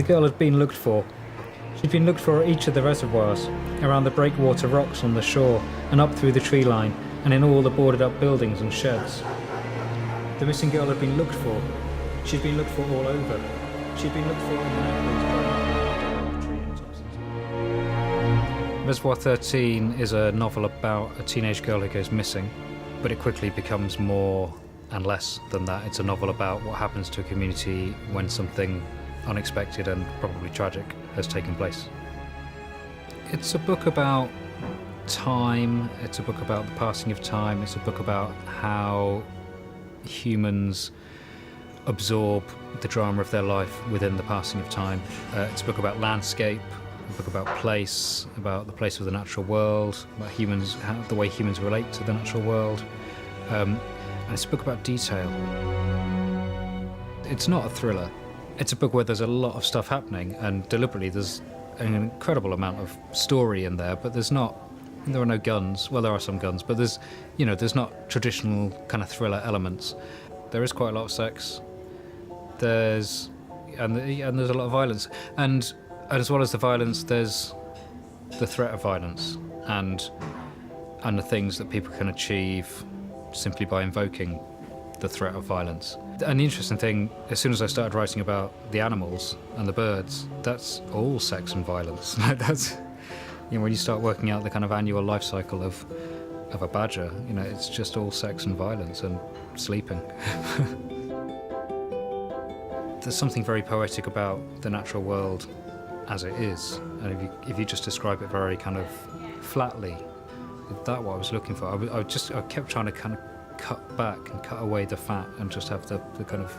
the girl had been looked for. She'd been looked for at each of the reservoirs, around the breakwater rocks on the shore, and up through the tree line, and in all the boarded-up buildings and sheds. The missing girl had been looked for. She'd been looked for all over. She'd been looked for in the Reservoir 13 is a novel about a teenage girl who goes missing, but it quickly becomes more and less than that. It's a novel about what happens to a community when something unexpected and probably tragic has taken place. It's a book about time, it's a book about the passing of time, it's a book about how humans absorb the drama of their life within the passing of time. It's a book about landscape, a book about place, about the place of the natural world, about humans, the way humans relate to the natural world. And it's a book about detail. It's not a thriller. It's a book where there's a lot of stuff happening, and deliberately there's an incredible amount of story in there, but there are no guns. Well, there are some guns, but there's not traditional kind of thriller elements. There is quite a lot of sex. There's a lot of violence, and as well as the violence, there's the threat of violence and the things that people can achieve simply by invoking the threat of violence. And the interesting thing, as soon as I started writing about the animals and the birds, that's all sex and violence. That's, when you start working out the kind of annual life cycle of a badger, it's just all sex and violence and sleeping. There's something very poetic about the natural world as it is, and if you just describe it very kind of flatly, that's what I was looking for. I kept trying to kind of cut back and cut away the fat and just have the kind of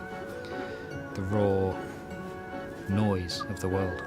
the raw noise of the world.